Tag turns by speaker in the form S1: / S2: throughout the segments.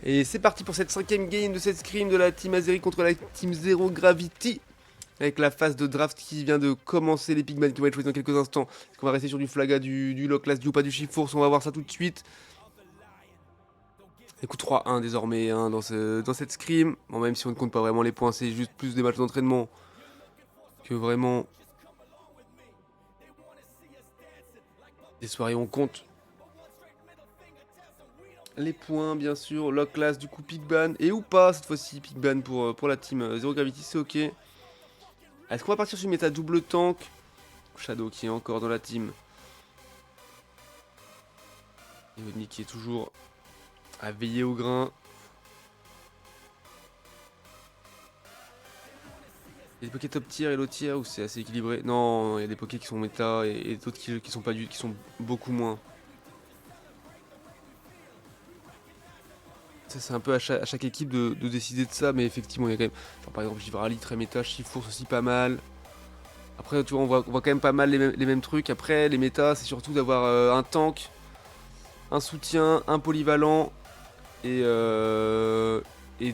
S1: Et c'est parti pour cette 5ème game de cette scrim de la team Azeri contre la team Zero Gravity. Avec la phase de draft qui vient de commencer, les Pigman qui vont être choisis dans quelques instants. Est-ce qu'on va rester sur du Flaga, du Locklast, du ou pas du Shift-Force? On va voir ça tout de suite. Écoute, 3-1 désormais hein, dans cette scrim. Bon, même si on ne compte pas vraiment les points, c'est juste plus des matchs d'entraînement que vraiment des soirées on compte. Les points, bien sûr, Locklast, du coup Pigban, et ou pas cette fois-ci, Pigban pour la team Zero Gravity, c'est ok. Est-ce qu'on va partir sur une méta double tank? Shadow qui est encore dans la team. Et Odni qui est toujours à veiller au grain. Il y a des pokés top tier et low tier où c'est assez équilibré. Non, il y a des pokés qui sont méta et d'autres qui sont pas qui sont beaucoup moins. Ça c'est un peu à chaque équipe de décider de ça, mais effectivement il y a quand même. Genre, par exemple Givrali très méta, Shift-Force aussi pas mal. Après tu vois on voit quand même pas mal les mêmes trucs. Après les méta c'est surtout d'avoir un tank, un soutien, un polyvalent et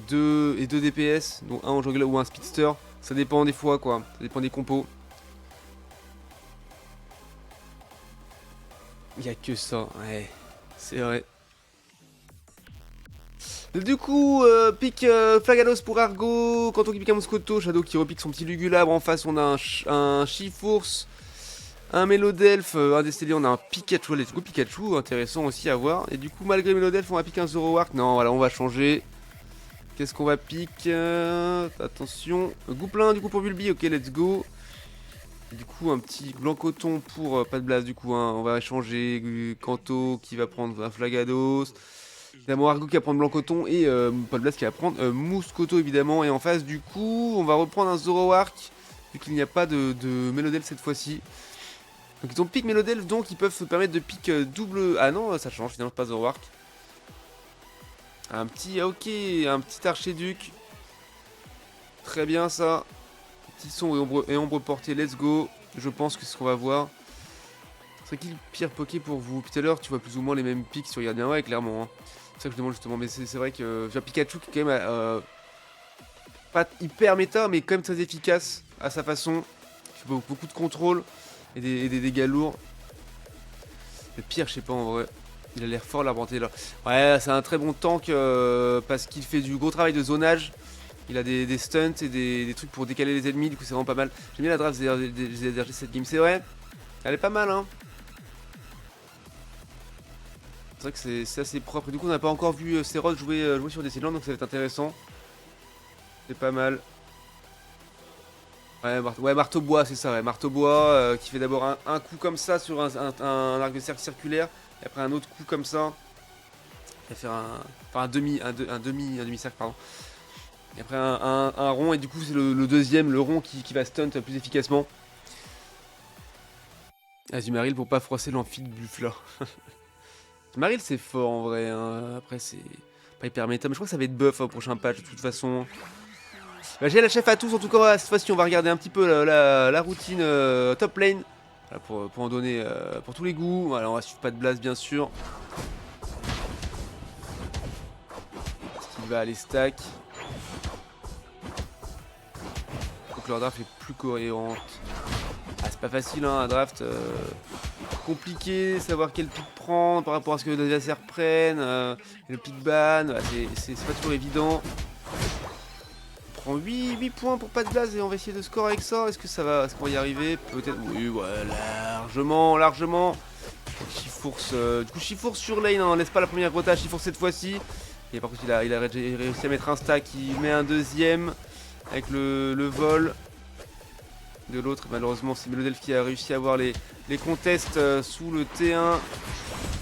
S1: deux DPS, dont un en jungler ou un speedster. Ça dépend des fois quoi, ça dépend des compos. Il y a que ça, ouais, c'est vrai. Du coup, pick Flagalos pour Argo, Kanto qui pique un Moscoto, Shadow qui repique son petit Lugulabre, en face on a un Shift-Force, un Mélodelph, un Destellier, on a un Pikachu, let's go Pikachu, intéressant aussi à voir. Et du coup malgré Mélodelph on va piquer un Zoroark, non voilà on va changer. Qu'est-ce qu'on va pick attention, Gouplin du coup pour Bulby, ok let's go. Du coup un petit blanc coton pour pas de blast du coup hein, on va échanger Kanto qui va prendre un Flagados. Évidemment Argo qui va prendre blanc coton et Paul Blast qui va prendre Mouscoto évidemment. Et en face du coup on va reprendre un Zoroark vu qu'il n'y a pas de Mélodelph cette fois-ci. Donc ils ont pick Mélodelph donc ils peuvent se permettre de pick double... Ah non ça change finalement pas Zoroark. Un petit... ok un petit Archiduc. Très bien ça. Petit son et ombre portée let's go. Je pense que c'est ce qu'on va voir. C'est qui le pire poké pour vous? Tout à l'heure tu vois plus ou moins les mêmes picks sur Regarde bien ouais clairement hein. C'est ça que je demande justement, mais c'est vrai que j'ai un Pikachu qui est quand même pas hyper méta, mais quand même très efficace à sa façon. Il fait beaucoup de contrôle et des dégâts lourds. Le pire, je sais pas en vrai. Il a l'air fort l'arbenté là. Ouais, c'est un très bon tank parce qu'il fait du gros travail de zonage. Il a des stunts et des trucs pour décaler les ennemis, du coup c'est vraiment pas mal. J'aime bien la draft ZRG cette game, c'est vrai. Elle est pas mal hein. C'est vrai que c'est assez propre. Et du coup, on n'a pas encore vu Serod jouer sur des cylindres, donc ça va être intéressant. C'est pas mal. Ouais, marteau bois, c'est ça, ouais. Marteau bois qui fait d'abord un coup comme ça sur un arc de cercle circulaire. Et après un autre coup comme ça. Il va faire un demi-cercle, pardon. Et après un rond, et du coup, c'est le deuxième, le rond qui va stunt plus efficacement. Azumarill pour pas froisser l'amphi de buffle. Azumarill, c'est fort en vrai. Hein. Après, c'est pas hyper méta, mais je crois que ça va être buff au prochain patch de toute façon. Bah, j'ai la chef à tous, en tout cas cette fois-ci on va regarder un petit peu la routine top lane voilà, pour en donner pour tous les goûts. Voilà, on va suivre pas de blast bien sûr. Est-ce qu'il va aller stack? Faut que leur draft est plus cohérente. Ah c'est pas facile hein, un draft compliqué, savoir quel pick prendre par rapport à ce que les adversaires prennent, le pick ban, voilà, c'est pas toujours évident. On prend 8 points pour pas de blase et on va essayer de score avec ça. Est-ce qu'on va y arriver? Peut-être. Oui, ouais, largement. Shift-Force, du coup, Shift-Force sur lane, hein, on laisse pas la première rota à Shift-Force cette fois-ci. Et par contre, il a réussi à mettre un stack, il met un deuxième avec le vol de l'autre. Malheureusement, c'est Mélodelph qui a réussi à avoir les contests sous le T1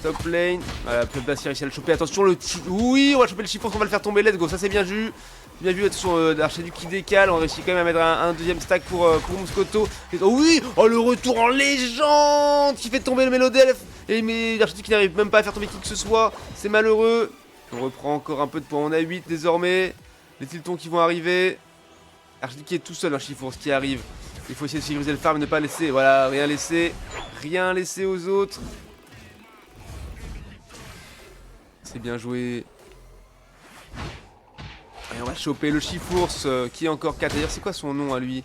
S1: top lane. Voilà, Blast qui a réussi à le choper. Attention, oui, on va choper le Shift-Force, on va le faire tomber. Let's go, ça c'est bien vu. Bien vu, attention, Archiduc qui décale. On réussit quand même à mettre un deuxième stack pour Moscoto. Oh oui, oh le retour en légende qui fait tomber le Mélodelph. Et mais Archiduc qui n'arrive même pas à faire tomber qui que ce soit. C'est malheureux. On reprend encore un peu de points. On a 8 désormais. Les Tiltons qui vont arriver. Archiduc qui est tout seul, un Shift-Force qui arrive. Il faut essayer de sécuriser le farm et ne pas laisser. Voilà, rien laisser aux autres. C'est bien joué. Et on va choper le Chifours qui est encore 4. D'ailleurs, c'est quoi son nom à lui?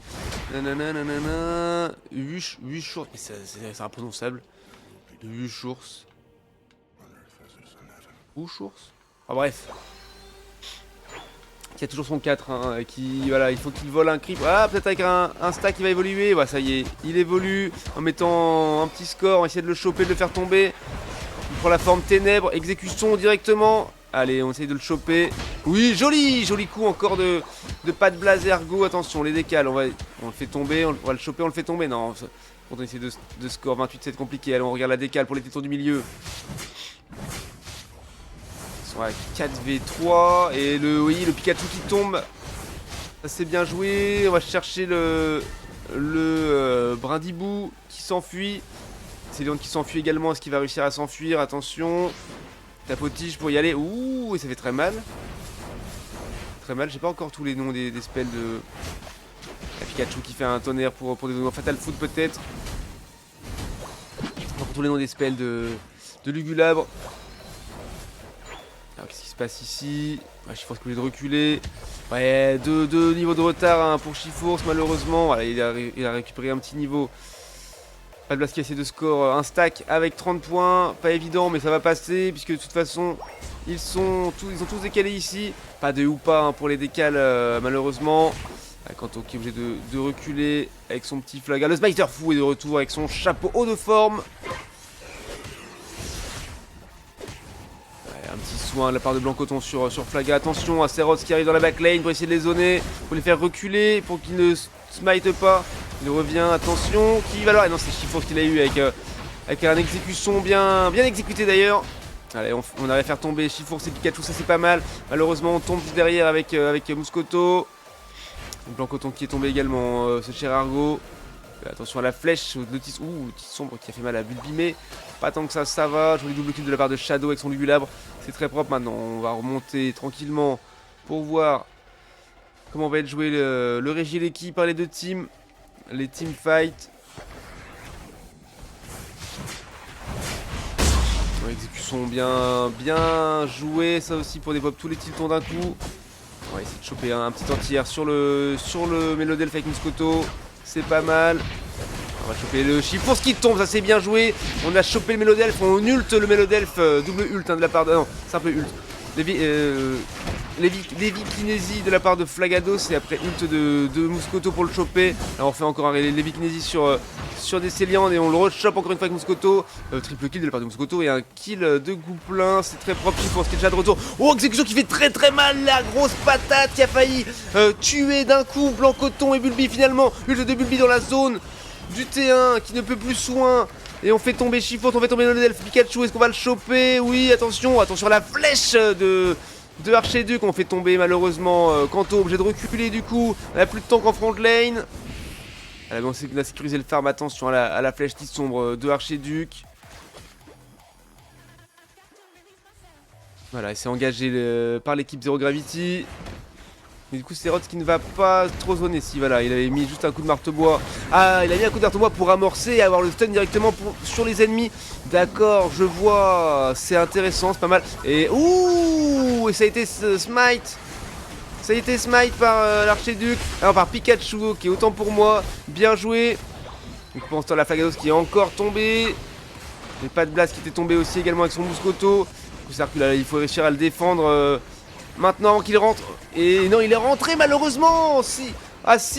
S1: Nanana. Huchours. C'est imprononçable. Huchours. Huchours. Ah, bref. Qui a toujours son 4. Hein, qui, voilà, il faut qu'il vole un creep. Ah, peut-être avec un stack qui va évoluer. Voilà, ça y est. Il évolue en mettant un petit score. On va essayer de le choper, de le faire tomber. Il prend la forme ténèbres. Exécution directement. Allez, on essaye de le choper. Oui, joli coup encore de pas de blaze ergo. Attention, les décales, on le fait tomber, on va le choper, on le fait tomber. Non, quand on essaie de score 28, c'est compliqué. Allez, on regarde la décale pour les tétons du milieu. Ils sont à 4v3 et le Pikachu qui tombe. Ça c'est bien joué. On va chercher le Brindibou qui s'enfuit. C'est Léon qui s'enfuit également. Est-ce qu'il va réussir à s'enfuir? Attention. Tapotige pour y aller. Ouh, et ça fait très mal. Très mal. J'ai pas encore tous les noms des spells de. La Pikachu qui fait un tonnerre pour des zones Fatal Foot peut-être. Encore tous les noms des spells de Lugulabre. Alors qu'est-ce qui se passe ici? Chifours qui est obligé de reculer. Ouais, deux niveaux de retard hein, pour Chifours malheureusement. Voilà, il a récupéré un petit niveau. Pas de Blast qui essaie de score un stack avec 30 points. Pas évident, mais ça va passer. Puisque de toute façon, ils ont tous décalé ici. Pas de ou pas hein, pour les décales, malheureusement. Kanto qui est obligé de reculer avec son petit flaga. Le Smiter Fou est de retour avec son chapeau haut de forme. Ouais, un petit soin de la part de Blancoton sur Flaga. Attention à Ceros qui arrive dans la backlane pour essayer de les zoner. Pour les faire reculer, pour qu'ils ne smite pas. Il revient, attention, qui va alors. Ah non, c'est Chifours qui l'a eu avec un exécution bien exécuté d'ailleurs. Allez, on arrive à faire tomber Chifours et Pikachu, ça c'est pas mal. Malheureusement, on tombe juste derrière avec Mouscoto. Blancoton qui est tombé également, ce cher Argo. Attention à la flèche, le petit sombre qui a fait mal à Bulbi, mais pas tant que ça va. Joli double kill de la part de Shadow avec son Lugulabre. C'est très propre maintenant. On va remonter tranquillement pour voir comment va être joué le régie l'équipe par les deux teams. Les team fight. Exécution bien jouée. Ça aussi pour développer tous les tiltons d'un coup. On va essayer de choper un petit entière sur le Mélodelph avec Mouscoto. C'est pas mal. On va choper le Chifours qui tombe, ça c'est bien joué. On a chopé le Mélodelph, on ult le Mélodelph, double ult hein, de la part de. Non, simple ult. Lévikinésie de la part de Flagados et après ult de Mouscoto pour le choper. Là on fait encore un Lévikinésie sur des Céliandes et on le rechoppe encore une fois avec Mouscoto. Triple kill de la part de Mouscoto et un kill de Gouplin, c'est très propre. Chifours qui est déjà de retour. Oh, exécution qui fait très mal, la grosse patate qui a failli tuer d'un coup Blancoton et Bulbi finalement. Ult de Bulbi dans la zone du T1 qui ne peut plus soin. Et on fait tomber Chifours, on fait tomber Mélodelph. Pikachu, est-ce qu'on va le choper? Oui, attention à la flèche de Archiduc. On fait tomber malheureusement Kanto, obligé de reculer du coup. On a plus de temps qu'en front lane. On a sécurisé le farm, attention à la flèche qui sombre de Archiduc. Voilà, c'est engagé par l'équipe Zero Gravity. Mais du coup c'est Rods qui ne va pas trop zoner. Si voilà, il avait mis juste un coup de marteau-bois. Ah, il a mis un coup de marteau-bois pour amorcer et avoir le stun directement sur les ennemis. D'accord, je vois. C'est intéressant, c'est pas mal. Et ouh, et ça a été smite. Ça a été smite par l'Archiduc. Alors par Pikachu qui est autant pour moi. Bien joué. Donc pendant ce temps la Flagados qui est encore tombée. Et pas de Blast qui était tombé aussi également avec son Mouscoto. C'est-à-dire que là il faut réussir à le défendre. Maintenant qu'il rentre. Et non, il est rentré malheureusement. Si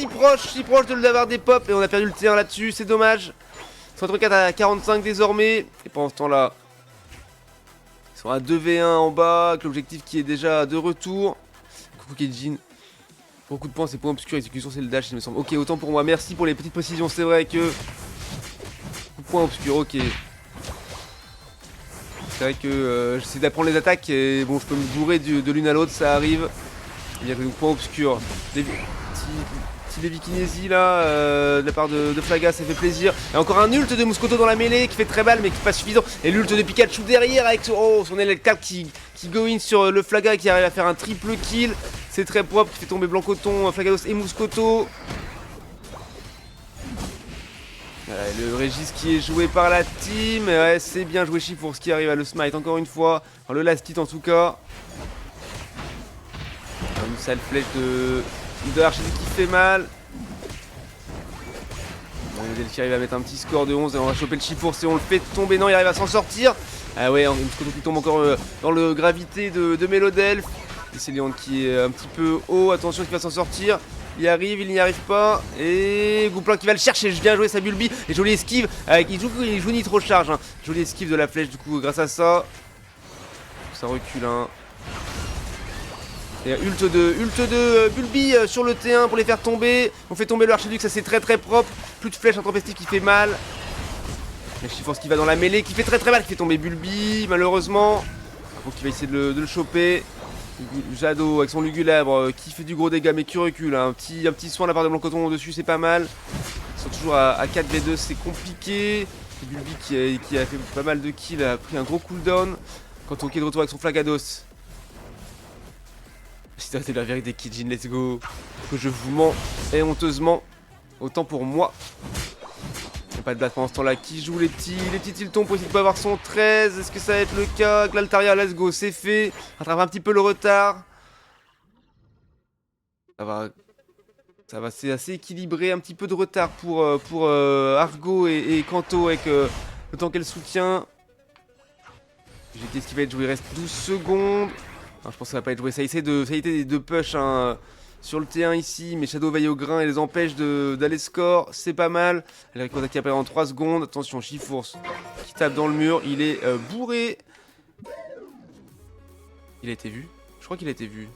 S1: proche de l'avoir des pop. Et on a perdu le T1 là-dessus, c'est dommage. 64 à 45 désormais. Et pendant ce temps-là, ils sont à 2v1 en bas. Avec l'objectif qui est déjà de retour. Coucou Kejin. Beaucoup de points, c'est point obscur. Exécution, c'est le dash, il me semble. Ok, autant pour moi. Merci pour les petites précisions. C'est vrai que. Point obscur, ok. C'est vrai que j'essaie d'apprendre les attaques et bon, je peux me bourrer de l'une à l'autre, ça arrive. Il y a le point obscur. Petit Lévikinésie là, de la part de Flaga, ça fait plaisir. Et encore un ult de Mouscoto dans la mêlée qui fait très mal mais qui n'est pas suffisant. Et l'ult de Pikachu derrière avec son L4 qui go in sur le Flaga et qui arrive à faire un triple kill. C'est très propre, qui fait tomber Blancoton, Flagados et Mouscoto. Voilà, le Régis qui est joué par la team. Ouais, c'est bien joué Chifours qui arrive à le smite encore une fois. Enfin, le last hit en tout cas. Une sale flèche de Archiduc qui fait mal. Melodel qui arrive à mettre un petit score de 11 et on va choper le Chifours et on le fait tomber. Non, il arrive à s'en sortir. Ah ouais, Muscoto qui tombe encore dans le gravité de Melodel. Et c'est Léon qui est un petit peu haut. Attention, il va s'en sortir. Il y arrive, il n'y arrive pas. Et Gouplin qui va le chercher. Je viens jouer sa Bulbi. Et jolie esquive. Il joue Nitro Charge. Hein. Jolie esquive de la flèche, du coup, grâce à ça. Ça recule. Hein. Et ult de Bulbi sur le T1 pour les faire tomber. On fait tomber le Archiduc, ça c'est très très propre. Plus de flèches intempestives qui fait mal. Et Chifours qui va dans la mêlée, qui fait très très mal, qui fait tomber Bulbi, malheureusement. Faut qu'il va essayer de le choper. Jado avec son Lugulabre qui fait du gros dégât mais qui recule. Hein. Un petit soin de la part de Blancoton dessus, c'est pas mal. Ils sont toujours à 4v2, c'est compliqué. Et Bulbi qui a fait pas mal de kills, a pris un gros cooldown. Quand on est de retour avec son Flagados. C'est la vérité, Kijin, let's go. Que je vous mens et honteusement. Autant pour moi. Il n'y a pas de place pendant ce temps-là. Qui joue les petits tiltons pour essayer de pas avoir son 13. Est-ce que ça va être le cas? L'Altaria, let's go, c'est fait. Rattrape un petit peu le retard. Ça va, c'est assez équilibré. Un petit peu de retard pour Argo et Kanto avec le temps qu'elle soutient. GT ce qui va être joué, il reste 12 secondes. Non, je pense que ça va pas être joué. Ça essaie de push hein, sur le T1 ici, mais Shadow veille au grain et les empêche d'aller score. C'est pas mal. Elle récolte qui apparaît en 3 secondes. Attention, Chifours qui tape dans le mur. Il est bourré. Il a été vu? Je crois qu'il a été vu.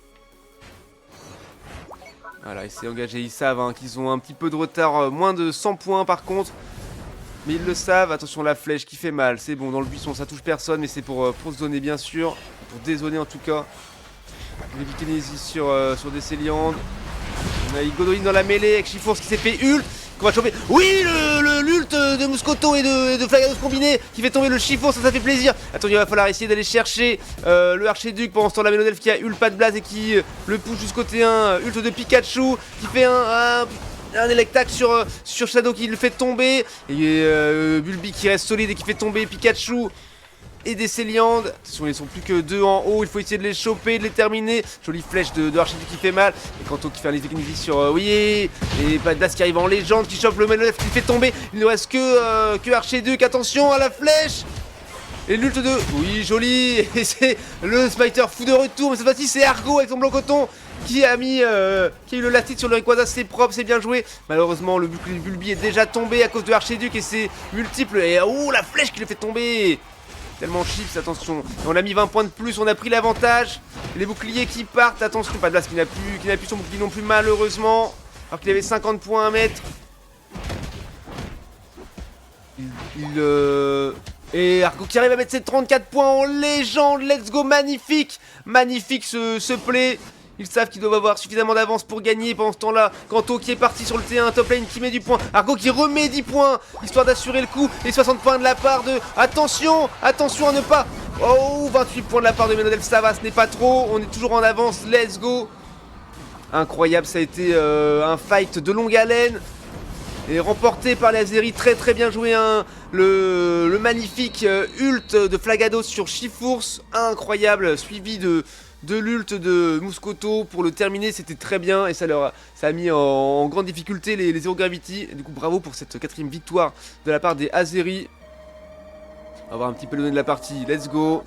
S1: Voilà, il s'est engagé. Ils savent hein, qu'ils ont un petit peu de retard. Moins de 100 points par contre. Mais ils le savent. Attention, la flèche qui fait mal. C'est bon, dans le buisson, ça touche personne. Mais c'est pour zoner bien sûr. Pour dézoner en tout cas. Kinésie sur Décéliande. On a Godolin dans la mêlée avec Chifours qui s'est fait ult. Qu'on va choper. Oui, l'ult de Muscoto et de Flagados combiné qui fait tomber le Chifours, ça fait plaisir. Attends, il va falloir essayer d'aller chercher le Archiduc pendant ce temps la Mélodelph qui a ult pas de blase et qui le pousse jusqu'au T1. Ult de Pikachu qui fait un Electac sur Shadow qui le fait tomber. Et Bulbi qui reste solide et qui fait tomber Pikachu. Et des Céliandes. Attention, ils sont plus que 2 en haut. Il faut essayer de les choper, de les terminer. Jolie flèche de Archiduc qui fait mal. Et Kanto qui fait un technique sur oui. Et Padlas qui arrive en légende, qui chope le Melodef qui fait tomber. Il ne reste que Archiduc. Attention à la flèche. Et l'ult de. Oui, joli. Et c'est le Smiter fou de retour. Mais cette fois-ci, c'est Argo avec son blanc coton qui a eu le last hit sur le Rayquaza. C'est propre, c'est bien joué. Malheureusement, le Bulbi est déjà tombé à cause de Archiduc et c'est multiple. Et oh, la flèche qui le fait tomber. Tellement chips, attention. Et on a mis 20 points de plus, on a pris l'avantage. Les boucliers qui partent, attention. Pas de place qui n'a plus son bouclier non plus, malheureusement. Alors qu'il avait 50 points à mettre. Et Argo qui arrive à mettre ses 34 points en légende. Let's go, magnifique. Magnifique ce play. Ils savent qu'ils doivent avoir suffisamment d'avance pour gagner pendant ce temps-là. Kanto qui est parti sur le T1, top lane qui met du point. Argo qui remet 10 points, histoire d'assurer le coup. Et 60 points de la part de... Attention, attention à ne pas... Oh, 28 points de la part de Melodel, ça va, ce n'est pas trop. On est toujours en avance, let's go. Incroyable, ça a été un fight de longue haleine. Et remporté par les Azeri, très très bien joué. Hein. Le magnifique ult de Flagados sur Chifours, incroyable, suivi de l'ult de Muscoto pour le terminer, c'était très bien et ça a mis en grande difficulté les Zero Gravity. Et du coup, bravo pour cette 4ème victoire de la part des Azeri. On va voir un petit peu le donné de la partie, let's go.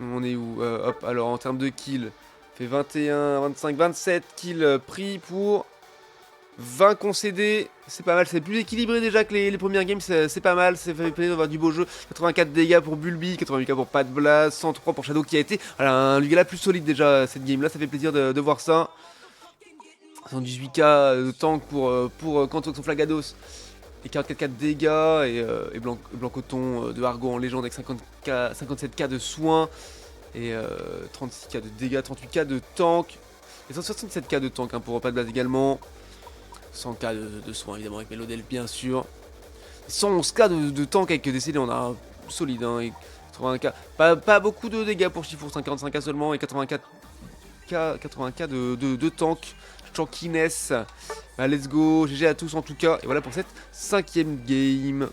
S1: On est où hop, alors en termes de kills, fait 21, 25, 27 kills pris pour 20 concédés. C'est pas mal, c'est plus équilibré déjà que les premières games, c'est pas mal, ça fait plaisir d'avoir du beau jeu. 84 dégâts pour Bulbi, 88 pour Pas de Blast, 103 pour Shadow qui a été un Lugala plus solide déjà cette game là, ça fait plaisir de voir ça. 118k de tank pour Kanto avec son Flagados. Et 44k de dégâts et Blancoton de Argo en légende avec 57k de soins. Et 36k de dégâts, 38k de tank. Et 167k de tank hein, pour Pas de Blast également. 100k de soins évidemment avec Melodel bien sûr. 111k de tank avec DC, on a solide hein, et 81k. Pas beaucoup de dégâts pour Chifours, 45k seulement et 84k de tank. Chankiness. Bah, let's go, GG à tous en tout cas. Et voilà pour cette 5ème game.